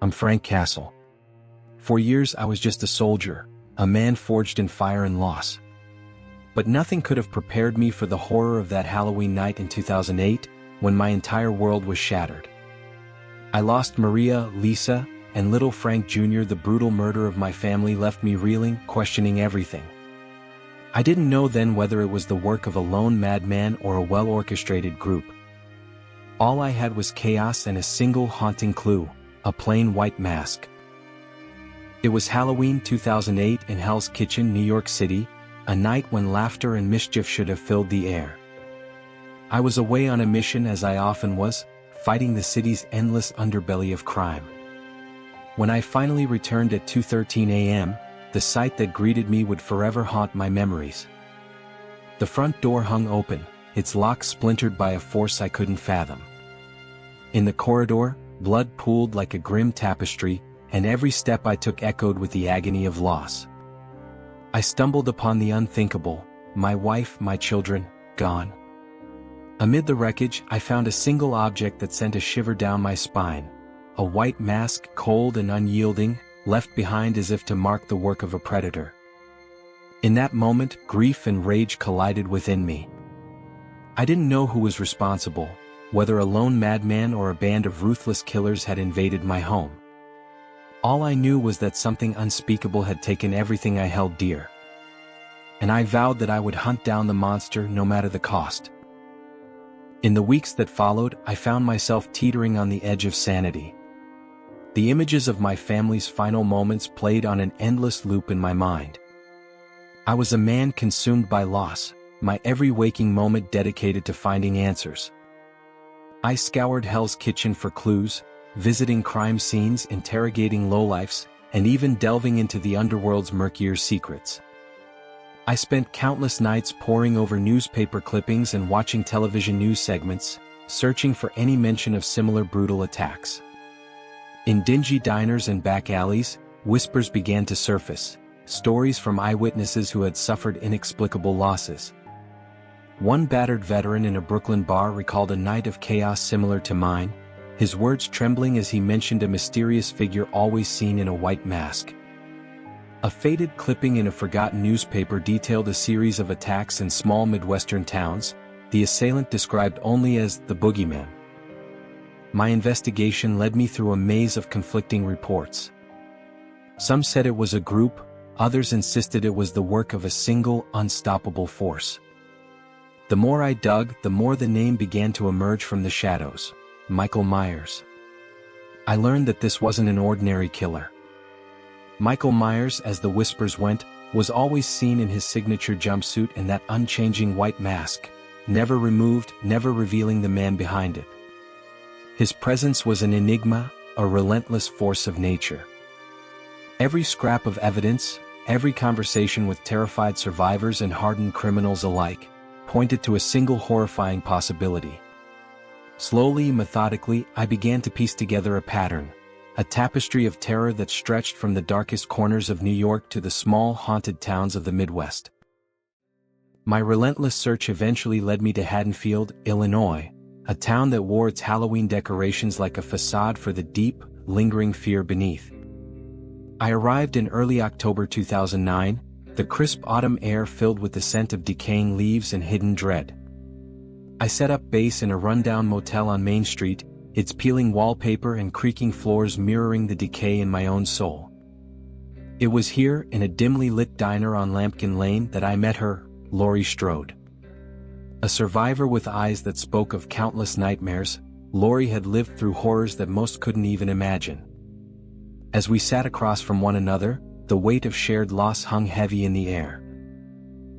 I'm Frank Castle. For years I was just a soldier, a man forged in fire and loss. But nothing could have prepared me for the horror of that Halloween night in 2008, when my entire world was shattered. I lost Maria, Lisa, and little Frank Jr. The brutal murder of my family left me reeling, questioning everything. I didn't know then whether it was the work of a lone madman or a well-orchestrated group. All I had was chaos and a single haunting clue, a plain white mask. It was Halloween 2008 in Hell's Kitchen, New York City, a night when laughter and mischief should have filled the air. I was away on a mission, as I often was, fighting the city's endless underbelly of crime. When I finally returned at 2:13 a.m., the sight that greeted me would forever haunt my memories. The front door hung open, its lock splintered by a force I couldn't fathom. In the corridor, blood pooled like a grim tapestry, and every step I took echoed with the agony of loss. I stumbled upon the unthinkable, my wife, my children, gone. Amid the wreckage, I found a single object that sent a shiver down my spine, a white mask, cold and unyielding, left behind as if to mark the work of a predator. In that moment, grief and rage collided within me. I didn't know who was responsible, whether a lone madman or a band of ruthless killers had invaded my home. All I knew was that something unspeakable had taken everything I held dear. And I vowed that I would hunt down the monster no matter the cost. In the weeks that followed, I found myself teetering on the edge of sanity. The images of my family's final moments played on an endless loop in my mind. I was a man consumed by loss, my every waking moment dedicated to finding answers. I scoured Hell's Kitchen for clues, visiting crime scenes, interrogating lowlifes, and even delving into the underworld's murkier secrets. I spent countless nights poring over newspaper clippings and watching television news segments, searching for any mention of similar brutal attacks. In dingy diners and back alleys, whispers began to surface, stories from eyewitnesses who had suffered inexplicable losses. One battered veteran in a Brooklyn bar recalled a night of chaos similar to mine, his words trembling as he mentioned a mysterious figure always seen in a white mask. A faded clipping in a forgotten newspaper detailed a series of attacks in small Midwestern towns, the assailant described only as the boogeyman. My investigation led me through a maze of conflicting reports. Some said it was a group, others insisted it was the work of a single, unstoppable force. The more I dug, the more the name began to emerge from the shadows: Michael Myers. I learned that this wasn't an ordinary killer. Michael Myers, as the whispers went, was always seen in his signature jumpsuit and that unchanging white mask, never removed, never revealing the man behind it. His presence was an enigma, a relentless force of nature. Every scrap of evidence, every conversation with terrified survivors and hardened criminals alike, pointed to a single horrifying possibility. Slowly, methodically, I began to piece together a pattern, a tapestry of terror that stretched from the darkest corners of New York to the small, haunted towns of the Midwest. My relentless search eventually led me to Haddonfield, Illinois, a town that wore its Halloween decorations like a facade for the deep, lingering fear beneath. I arrived in early October 2009, the crisp autumn air filled with the scent of decaying leaves and hidden dread. I set up base in a rundown motel on Main Street, its peeling wallpaper and creaking floors mirroring the decay in my own soul. It was here, in a dimly lit diner on Lambkin Lane, that I met her, Laurie Strode. A survivor with eyes that spoke of countless nightmares, Laurie had lived through horrors that most couldn't even imagine. As we sat across from one another, the weight of shared loss hung heavy in the air.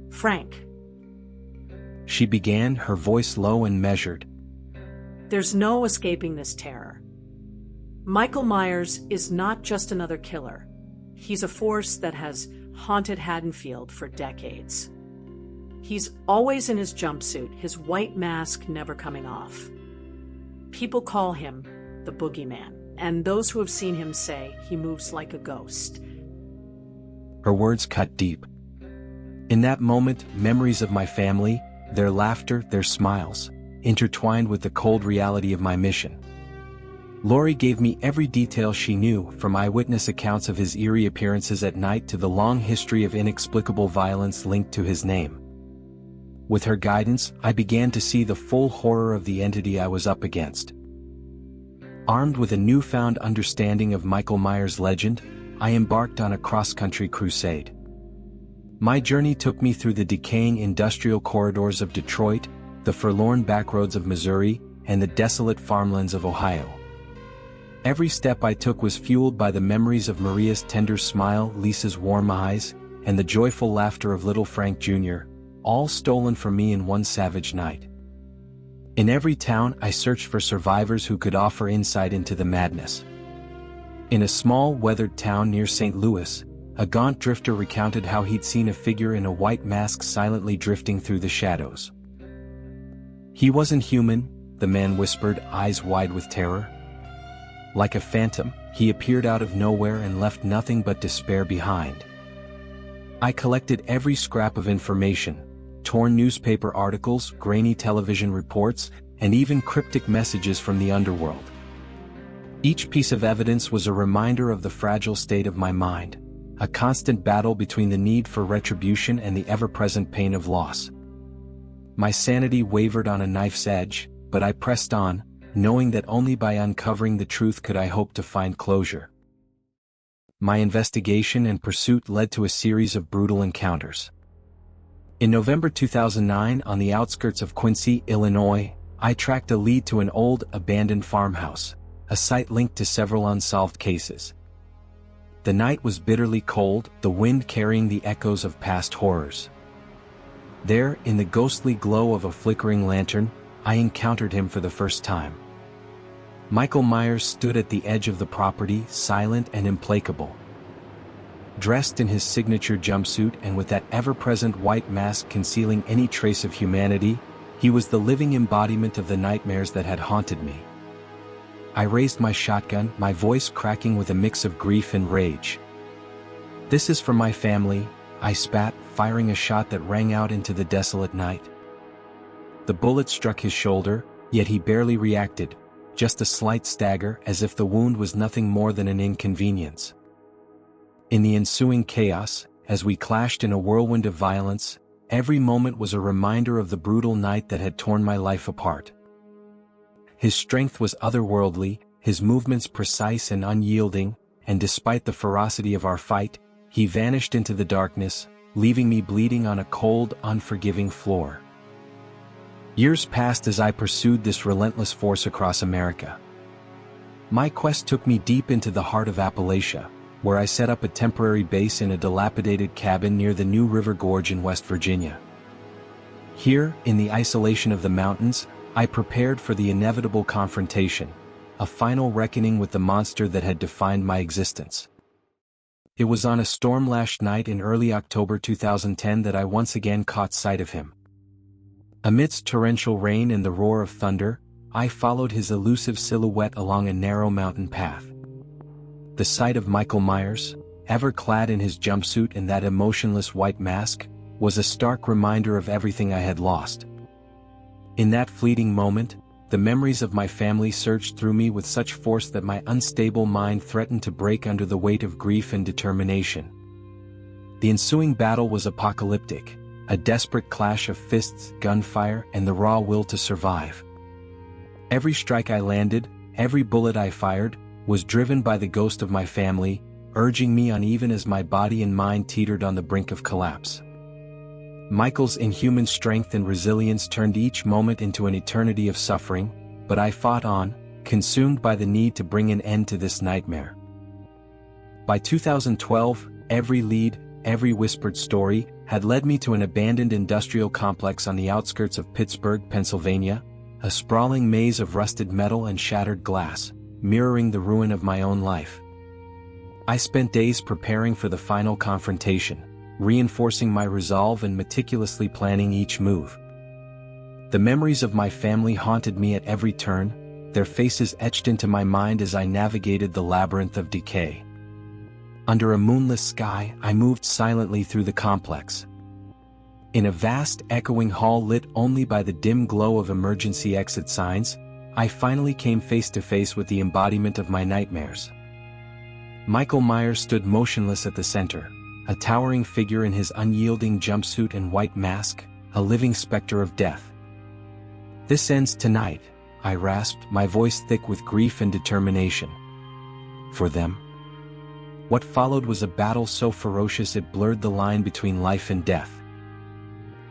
Frank, she began, her voice low and measured. There's no escaping this terror. Michael Myers is not just another killer. He's a force that has haunted Haddonfield for decades. He's always in his jumpsuit, his white mask never coming off. People call him the boogeyman, and those who have seen him say he moves like a ghost. Her words cut deep. In that moment, memories of my family, their laughter, their smiles, intertwined with the cold reality of my mission. Lori gave me every detail she knew, from eyewitness accounts of his eerie appearances at night to the long history of inexplicable violence linked to his name. With her guidance, I began to see the full horror of the entity I was up against. Armed with a newfound understanding of Michael Myers' legend, I embarked on a cross-country crusade. My journey took me through the decaying industrial corridors of Detroit, the forlorn backroads of Missouri, and the desolate farmlands of Ohio. Every step I took was fueled by the memories of Maria's tender smile, Lisa's warm eyes, and the joyful laughter of little Frank Jr., all stolen from me in one savage night. In every town I searched for survivors who could offer insight into the madness. In a small, weathered town near St. Louis, a gaunt drifter recounted how he'd seen a figure in a white mask silently drifting through the shadows. "He wasn't human," the man whispered, eyes wide with terror. "Like a phantom, he appeared out of nowhere and left nothing but despair behind." I collected every scrap of information, torn newspaper articles, grainy television reports, and even cryptic messages from the underworld. Each piece of evidence was a reminder of the fragile state of my mind, a constant battle between the need for retribution and the ever-present pain of loss. My sanity wavered on a knife's edge, but I pressed on, knowing that only by uncovering the truth could I hope to find closure. My investigation and pursuit led to a series of brutal encounters. In November 2009, on the outskirts of Quincy, Illinois, I tracked a lead to an old, abandoned farmhouse, a site linked to several unsolved cases. The night was bitterly cold, the wind carrying the echoes of past horrors. There, in the ghostly glow of a flickering lantern, I encountered him for the first time. Michael Myers stood at the edge of the property, silent and implacable. Dressed in his signature jumpsuit and with that ever-present white mask concealing any trace of humanity, he was the living embodiment of the nightmares that had haunted me. I raised my shotgun, my voice cracking with a mix of grief and rage. "This is for my family," I spat, firing a shot that rang out into the desolate night. The bullet struck his shoulder, yet he barely reacted, just a slight stagger, as if the wound was nothing more than an inconvenience. In the ensuing chaos, as we clashed in a whirlwind of violence, every moment was a reminder of the brutal night that had torn my life apart. His strength was otherworldly, his movements precise and unyielding, and despite the ferocity of our fight, he vanished into the darkness, leaving me bleeding on a cold, unforgiving floor. Years passed as I pursued this relentless force across America. My quest took me deep into the heart of Appalachia, where I set up a temporary base in a dilapidated cabin near the New River Gorge in West Virginia. Here, in the isolation of the mountains, I prepared for the inevitable confrontation, a final reckoning with the monster that had defined my existence. It was on a storm-lashed night in early October 2010 that I once again caught sight of him. Amidst torrential rain and the roar of thunder, I followed his elusive silhouette along a narrow mountain path. The sight of Michael Myers, ever clad in his jumpsuit and that emotionless white mask, was a stark reminder of everything I had lost. In that fleeting moment, the memories of my family surged through me with such force that my unstable mind threatened to break under the weight of grief and determination. The ensuing battle was apocalyptic, a desperate clash of fists, gunfire, and the raw will to survive. Every strike I landed, every bullet I fired, was driven by the ghost of my family, urging me on even as my body and mind teetered on the brink of collapse. Michael's inhuman strength and resilience turned each moment into an eternity of suffering, but I fought on, consumed by the need to bring an end to this nightmare. By 2012, every lead, every whispered story, had led me to an abandoned industrial complex on the outskirts of Pittsburgh, Pennsylvania, a sprawling maze of rusted metal and shattered glass, mirroring the ruin of my own life. I spent days preparing for the final confrontation, reinforcing my resolve and meticulously planning each move. The memories of my family haunted me at every turn, their faces etched into my mind as I navigated the labyrinth of decay. Under a moonless sky, I moved silently through the complex. In a vast, echoing hall lit only by the dim glow of emergency exit signs, I finally came face to face with the embodiment of my nightmares. Michael Myers stood motionless at the center, a towering figure in his unyielding jumpsuit and white mask, a living specter of death. "This ends tonight," I rasped, my voice thick with grief and determination. For them? What followed was a battle so ferocious it blurred the line between life and death.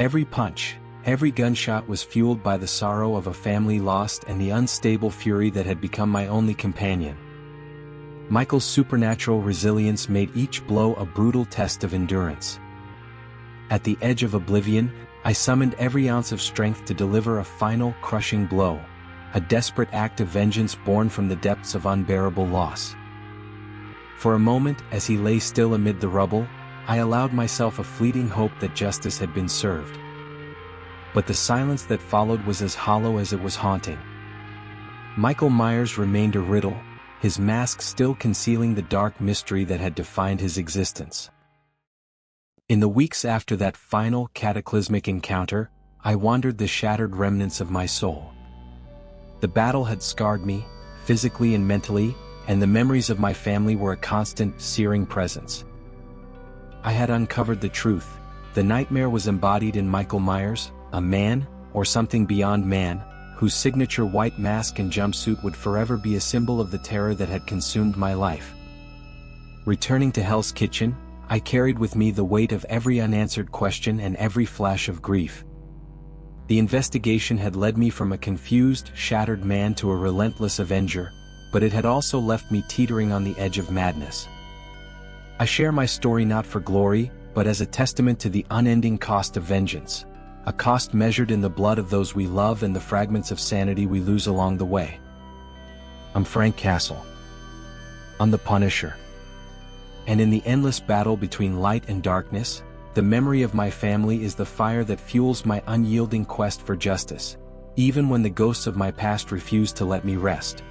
Every punch, every gunshot was fueled by the sorrow of a family lost and the unstable fury that had become my only companion. Michael's supernatural resilience made each blow a brutal test of endurance. At the edge of oblivion, I summoned every ounce of strength to deliver a final, crushing blow, a desperate act of vengeance born from the depths of unbearable loss. For a moment, as he lay still amid the rubble, I allowed myself a fleeting hope that justice had been served. But the silence that followed was as hollow as it was haunting. Michael Myers remained a riddle, his mask still concealing the dark mystery that had defined his existence. In the weeks after that final, cataclysmic encounter, I wandered the shattered remnants of my soul. The battle had scarred me, physically and mentally, and the memories of my family were a constant, searing presence. I had uncovered the truth. The nightmare was embodied in Michael Myers, a man, or something beyond man, whose signature white mask and jumpsuit would forever be a symbol of the terror that had consumed my life. Returning to Hell's Kitchen, I carried with me the weight of every unanswered question and every flash of grief. The investigation had led me from a confused, shattered man to a relentless avenger, but it had also left me teetering on the edge of madness. I share my story not for glory, but as a testament to the unending cost of vengeance, a cost measured in the blood of those we love and the fragments of sanity we lose along the way. I'm Frank Castle. I'm the Punisher. And in the endless battle between light and darkness, the memory of my family is the fire that fuels my unyielding quest for justice, even when the ghosts of my past refuse to let me rest.